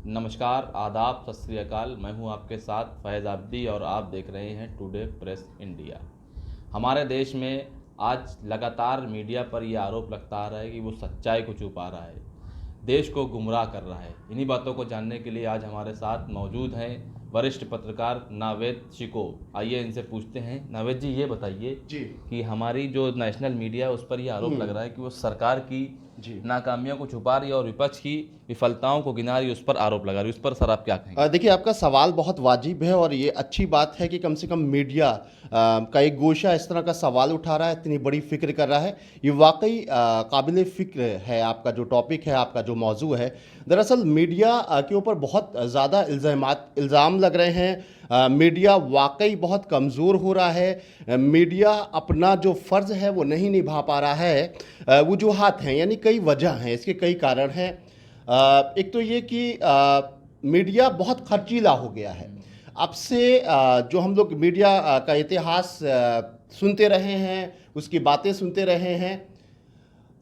नमस्कार, आदाब, सत श्री अकाल। मैं हूं आपके साथ फैज़ आब्दी और आप देख रहे हैं टुडे प्रेस इंडिया। हमारे देश में आज लगातार मीडिया पर यह आरोप लगता आ रहा है कि वो सच्चाई को छुपा रहा है, देश को गुमराह कर रहा है। इन्हीं बातों को जानने के लिए आज हमारे साथ मौजूद हैं वरिष्ठ पत्रकार नावेद शिको। आइए इनसे पूछते हैं। नावेद जी, ये बताइए जी कि हमारी जो नेशनल मीडिया है उस पर यह आरोप लग रहा है कि वो सरकार की जी नाकामियों को छुपा रही है और विपक्ष की विफलताओं को गिना रही है, उस पर आरोप लगा रही है। उस पर सर आप क्या कहेंगे? देखिए, आपका सवाल बहुत वाजिब है और ये अच्छी बात है कि कम से कम मीडिया का एक गोशा इस तरह का सवाल उठा रहा है, इतनी बड़ी फिक्र कर रहा है। ये वाकई काबिल फ़िक्र है। आपका जो टॉपिक है, आपका जो मौजू है, दरअसल मीडिया के ऊपर बहुत ज़्यादा इल्ज़ाम लग रहे हैं। मीडिया वाकई बहुत कमज़ोर हो रहा है। मीडिया अपना जो फ़र्ज़ है वो नहीं निभा पा रहा है। वजूहात हैं, यानी कई वजह हैं, इसके कई कारण हैं। एक तो ये कि मीडिया बहुत खर्चीला हो गया है। अब से जो हम लोग मीडिया का इतिहास सुनते रहे हैं, उसकी बातें सुनते रहे हैं,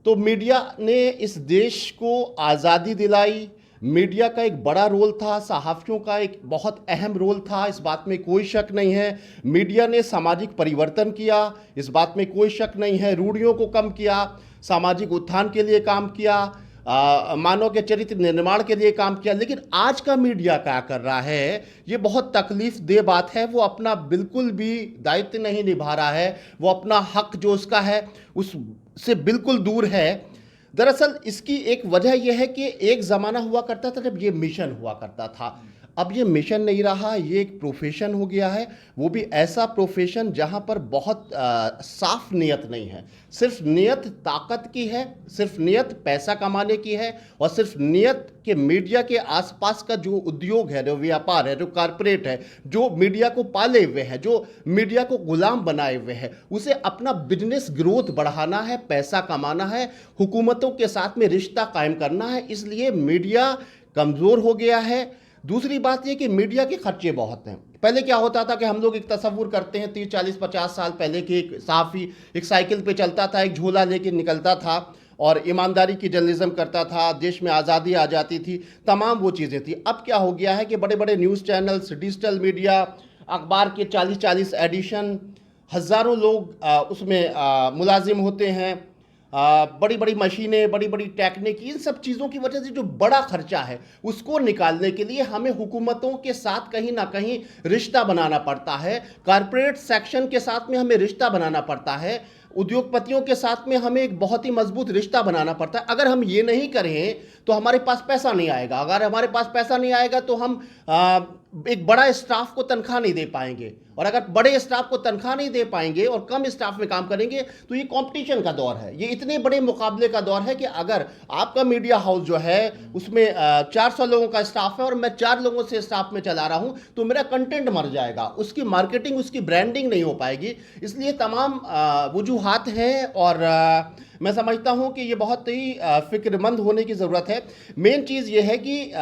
तो मीडिया ने इस देश को आज़ादी दिलाई। मीडिया का एक बड़ा रोल था, सहाफ़ियों का एक बहुत अहम रोल था, इस बात में कोई शक नहीं है। मीडिया ने सामाजिक परिवर्तन किया, इस बात में कोई शक नहीं है। रूढ़ियों को कम किया, सामाजिक उत्थान के लिए काम किया, मानव के चरित्र निर्माण के लिए काम किया। लेकिन आज का मीडिया क्या कर रहा है, ये बहुत तकलीफ दे बात है। वो अपना बिल्कुल भी दायित्व नहीं निभा रहा है, वो अपना हक जो उसका है उससे बिल्कुल दूर है। दरअसल इसकी एक वजह यह है कि एक ज़माना हुआ करता था जब ये मिशन हुआ करता था। अब ये मिशन नहीं रहा, ये एक प्रोफेशन हो गया है। वो भी ऐसा प्रोफेशन जहाँ पर बहुत साफ नियत नहीं है। सिर्फ नियत ताकत की है, सिर्फ नियत पैसा कमाने की है, और सिर्फ नियत कि मीडिया के आसपास का जो उद्योग है, जो व्यापार है, जो कारपोरेट है, जो मीडिया को पाले हुए है, जो मीडिया को गुलाम बनाए हुए है, उसे अपना बिजनेस ग्रोथ बढ़ाना है, पैसा कमाना है, हुकूमतों के साथ में रिश्ता कायम करना है। इसलिए मीडिया कमज़ोर हो गया है। दूसरी बात यह कि मीडिया के खर्चे बहुत हैं। पहले क्या होता था कि हम लोग एक तस्वुर करते हैं 30 40 50 साल पहले कि एक सहाफ़ी एक साइकिल पे चलता था, एक झोला लेके निकलता था और ईमानदारी की जर्नलिज्म करता था, देश में आज़ादी आ जाती थी, तमाम वो चीज़ें थी। अब क्या हो गया है कि बड़े बड़े न्यूज़ चैनल्स, डिजिटल मीडिया, अखबार के 40-40 एडिशन, हज़ारों लोग उसमें मुलाजिम होते हैं। बड़ी बड़ी मशीनें, बड़ी बड़ी टेक्निक, इन सब चीज़ों की वजह से जो बड़ा खर्चा है उसको निकालने के लिए हमें हुकूमतों के साथ कहीं ना कहीं रिश्ता बनाना पड़ता है। कारपोरेट सेक्शन के साथ में हमें रिश्ता बनाना पड़ता है। उद्योगपतियों के साथ में हमें एक बहुत ही मजबूत रिश्ता बनाना पड़ता है। अगर हम ये नहीं करें तो हमारे पास पैसा नहीं आएगा। अगर हमारे पास पैसा नहीं आएगा तो हम एक बड़ा स्टाफ को तनख्वाह नहीं दे पाएंगे, और अगर बड़े स्टाफ को तनख्वाह नहीं दे पाएंगे और कम स्टाफ में काम करेंगे तो ये कंपटीशन का दौर है, ये इतने बड़े मुकाबले का दौर है कि अगर आपका मीडिया हाउस जो है उसमें 400 लोगों का स्टाफ है और मैं 4 लोगों से स्टाफ में चला रहा हूं तो मेरा कंटेंट मर जाएगा, उसकी मार्केटिंग, उसकी ब्रांडिंग नहीं हो पाएगी। इसलिए तमाम वजूहात हैं और मैं समझता हूं कि ये बहुत ही फिक्रमंद होने की ज़रूरत है। मेन चीज़ ये है कि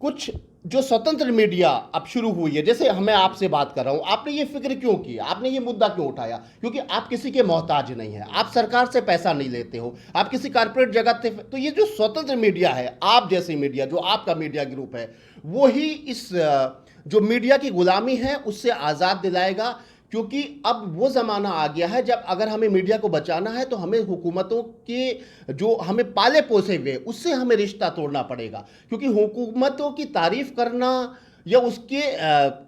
कुछ जो स्वतंत्र मीडिया अब शुरू हुई है, जैसे मैं आपसे बात कर रहा हूं, आपने ये फिक्र क्यों की, आपने ये मुद्दा क्यों उठाया? क्योंकि आप किसी के मोहताज नहीं हैं, आप सरकार से पैसा नहीं लेते हो, आप किसी कारपोरेट जगत से। तो ये जो स्वतंत्र मीडिया है, आप जैसे मीडिया, जो आपका मीडिया ग्रुप है, वो ही इस जो मीडिया की गुलामी है उससे आज़ाद दिलाएगा। क्योंकि अब वो ज़माना आ गया है जब अगर हमें मीडिया को बचाना है तो हमें हुकूमतों के जो हमें पाले पोसे हुए उससे हमें रिश्ता तोड़ना पड़ेगा। क्योंकि हुकूमतों की तारीफ करना या उसके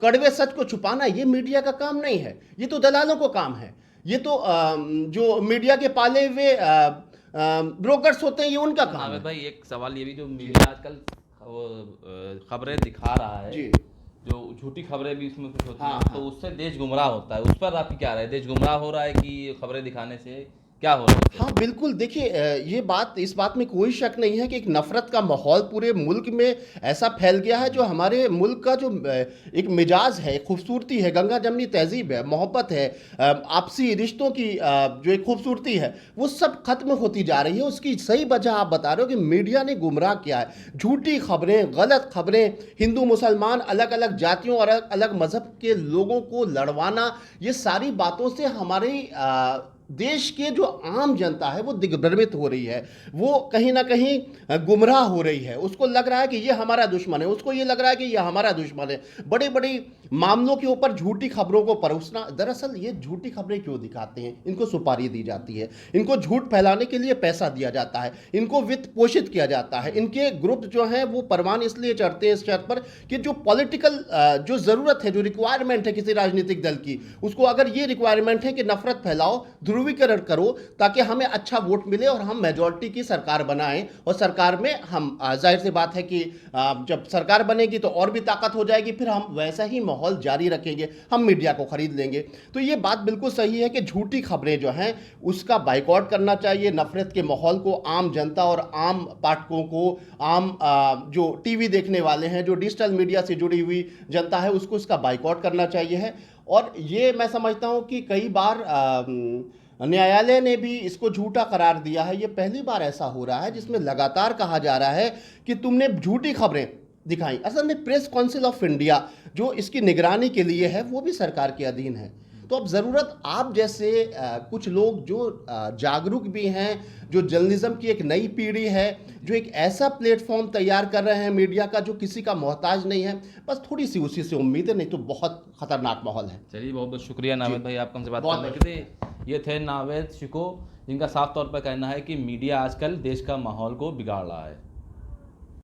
कड़वे सच को छुपाना ये मीडिया का काम नहीं है, ये तो दलालों को काम है। ये तो जो मीडिया के पाले हुए ब्रोकर्स होते हैं, ये उनका काम है। नावेद भाई, एक सवाल ये भी, जो मीडिया आजकल वो खबरें दिखा रहा है, जी, जो झूठी खबरें भी उसमें कुछ होती हाँ हैं, तो हाँ उससे देश गुमराह होता है। उस पर आपकी क्या राय है? देश गुमराह हो रहा है कि खबरें दिखाने से क्या हो रहा है उससे? हाँ, बिल्कुल। देखिए, ये बात, इस बात में कोई शक नहीं है कि एक नफ़रत का माहौल पूरे मुल्क में ऐसा फैल गया है। जो हमारे मुल्क का जो एक मिजाज है, खूबसूरती है, गंगा जमनी तहज़ीब है, मोहब्बत है, आपसी रिश्तों की जो एक खूबसूरती है, वो सब खत्म होती जा रही है। उसकी सही वजह आप बता रहे हो कि मीडिया ने गुमराह किया है। झूठी खबरें, गलत खबरें, हिंदू मुसलमान, अलग अलग जातियों और अलग अलग मज़हब के लोगों को लड़वाना, ये सारी बातों से हमारी देश के जो आम जनता है वो दिग्भ्रमित हो रही है, वो कहीं ना कहीं गुमराह हो रही है। उसको लग रहा है कि ये हमारा दुश्मन है, उसको ये लग रहा है कि ये हमारा दुश्मन है। बड़े बड़े मामलों के ऊपर झूठी खबरों को परोसना, दरअसल ये झूठी खबरें क्यों दिखाते हैं? इनको सुपारी दी जाती है, इनको झूठ फैलाने के लिए पैसा दिया जाता है, इनको वित्त पोषित किया जाता है। इनके ग्रुप जो हैं वो परवान इसलिए चढ़ते हैं इस शर्त पर कि जो पॉलिटिकल जो ज़रूरत है, जो रिक्वायरमेंट है किसी राजनीतिक दल की, उसको अगर ये रिक्वायरमेंट है कि नफरत फैलाओ, ध्रुवीकरण करो, ताकि हमें अच्छा वोट मिले और हम मेजॉरिटी की सरकार बनाएं। और सरकार में हम जाहिर सी बात है कि जब सरकार बनेगी तो और भी ताकत हो जाएगी, फिर हम वैसा ही माहौल जारी रखेंगे, हम मीडिया को खरीद लेंगे। तो ये बात बिल्कुल सही है कि झूठी खबरें जो हैं उसका बाइकआउट करना चाहिए। नफरत के माहौल को आम जनता और आम पाठकों को, आम जो टीवी देखने वाले हैं, जो डिजिटल मीडिया से जुड़ी हुई जनता है, उसको इसका बाइकआउट करना चाहिए है। और ये मैं समझता हूँ कि कई बार न्यायालय ने भी इसको झूठा करार दिया है। ये पहली बार ऐसा हो रहा है जिसमें लगातार कहा जा रहा है कि तुमने झूठी खबरें दिखाई। असल में प्रेस काउंसिल ऑफ इंडिया जो इसकी निगरानी के लिए है वो भी सरकार के अधीन है। तो अब ज़रूरत आप जैसे कुछ लोग जो जागरूक भी हैं, जो जर्नलिज्म की एक नई पीढ़ी है, जो एक ऐसा प्लेटफॉर्म तैयार कर रहे हैं मीडिया का जो किसी का मोहताज नहीं है, बस थोड़ी सी उसी से उम्मीद है, नहीं तो बहुत खतरनाक माहौल है। चलिए, बहुत बहुत शुक्रिया नावेद भाई, आपका हमसे बात बहुत करने के लिए। ये थे नावेद शिको, जिनका साफ तौर पर कहना है कि मीडिया आजकल देश का माहौल को बिगाड़ रहा है।